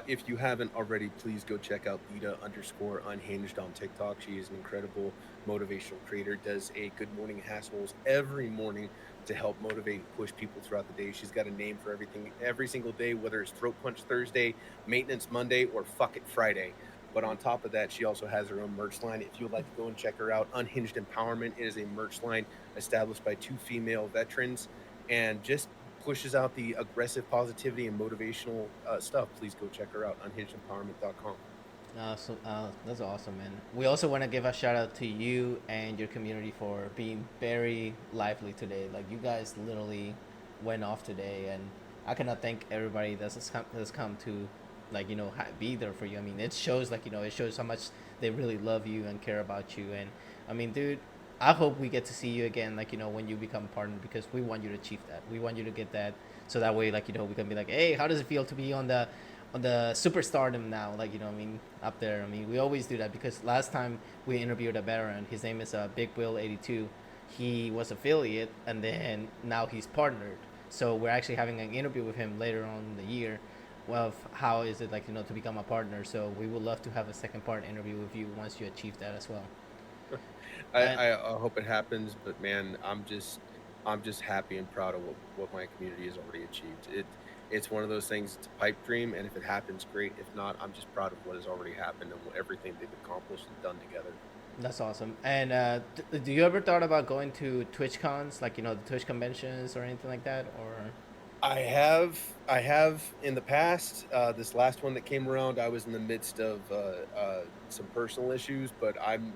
If you haven't already, please go check out Lita_unhinged on TikTok. She is an incredible motivational creator, does a Good Morning Hassles every morning to help motivate and push people throughout the day. She's got a name for everything every single day, whether it's Throat Punch Thursday, Maintenance Monday, or Fuck It Friday. But on top of that, she also has her own merch line. If you would like to go and check her out, Unhinged Empowerment, it is a merch line established by 2 female veterans and just pushes out the aggressive positivity and motivational stuff. Please go check her out, unhingedempowerment.com. So that's awesome, man. We also want to give a shout out to you and your community for being very lively today. Like, you guys literally went off today, and I cannot thank everybody that's come to, like, you know, be there for you. I mean, it shows, like, you know, it shows how much they really love you and care about you. And I mean, dude, I hope we get to see you again, like, you know, when you become a partner, because we want you to achieve that. We want you to get that, so that way, like, you know, we can be like, hey, how does it feel to be on the superstardom now, like, you know, I mean, up there. I mean, we always do that, because last time we interviewed a veteran, his name is Big Will 82. He was affiliate, and then now he's partnered. So we're actually having an interview with him later on in the year of how is it, like, you know, to become a partner. So we would love to have a second part interview with you once you achieve that as well. I hope it happens, but man, I'm just happy and proud of what my community has already achieved. It's one of those things. It's a pipe dream, and if it happens, great. If not, I'm just proud of what has already happened and everything they've accomplished and done together. That's awesome. And do you ever thought about going to Twitch cons, like, you know, the Twitch conventions or anything like that, or? I have in the past. This last one that came around, I was in the midst of some personal issues, but I'm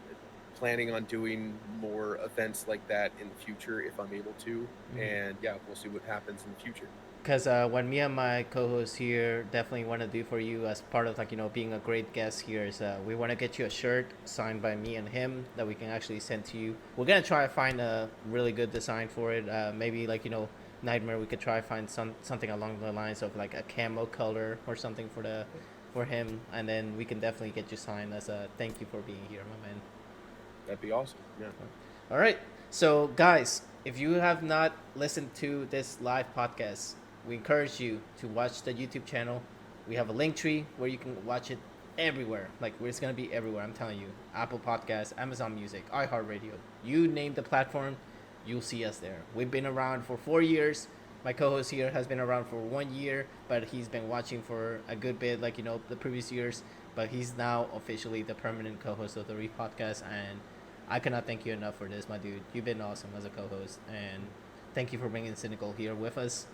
planning on doing more events like that in the future if I'm able to. Mm-hmm. And yeah, we'll see what happens in the future. Because what me and my co-host here definitely want to do for you as part of, like, you know, being a great guest here is we want to get you a shirt signed by me and him that we can actually send to you. We're going to try to find a really good design for it. Maybe, like, you know, Nightmare, we could try to find something along the lines of like a camo color or something for him, and then we can definitely get you signed as a thank you for being here, my man. That'd be awesome. Yeah. All right. So, guys, if you have not listened to this live podcast, we encourage you to watch the YouTube channel. We have a link tree where you can watch it everywhere. Like, it's going to be everywhere, I'm telling you. Apple Podcasts, Amazon Music, iHeart Radio. You name the platform, you'll see us there. We've been around for 4 years. My co-host here has been around for 1 year, but he's been watching for a good bit, like, you know, the previous years. But he's now officially the permanent co-host of the Reef podcast, and I cannot thank you enough for this, my dude. You've been awesome as a co-host, and thank you for bringing Cynical here with us.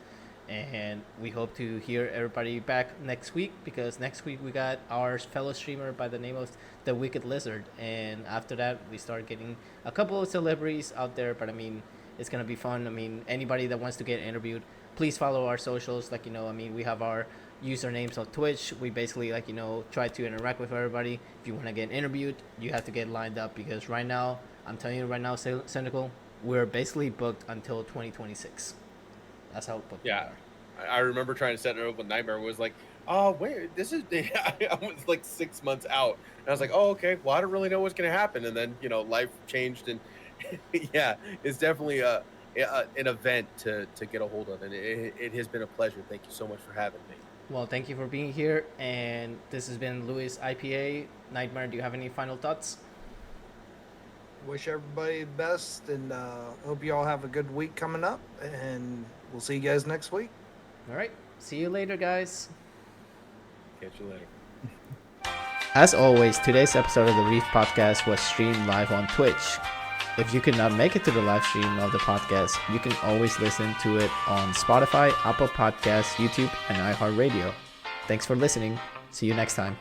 And we hope to hear everybody back next week, because next week we got our fellow streamer by the name of The Wicked Lizard. And after that, we start getting a couple of celebrities out there. But I mean, it's going to be fun. I mean, anybody that wants to get interviewed, please follow our socials. Like, you know, I mean, we have our usernames on Twitch. We basically, like, you know, try to interact with everybody. If you want to get interviewed, you have to get lined up, because right now, I'm telling you right now, Cynical, we're basically booked until 2026. That's how booked we are. I remember trying to set it up with Nightmare. Was like, oh wait, this is I was like 6 months out, and I was like, oh okay, well I don't really know what's gonna happen. And then, you know, life changed, and yeah, it's definitely an event to get a hold of, and it has been a pleasure. Thank you so much for having me. Well, thank you for being here, and this has been Louis IPA. Nightmare, do you have any final thoughts? Wish everybody the best, and hope you all have a good week coming up, and we'll see you guys next week. All right. See you later, guys. Catch you later. As always, today's episode of the Reef Podcast was streamed live on Twitch. If you could not make it to the live stream of the podcast, you can always listen to it on Spotify, Apple Podcasts, YouTube, and iHeart Radio. Thanks for listening. See you next time.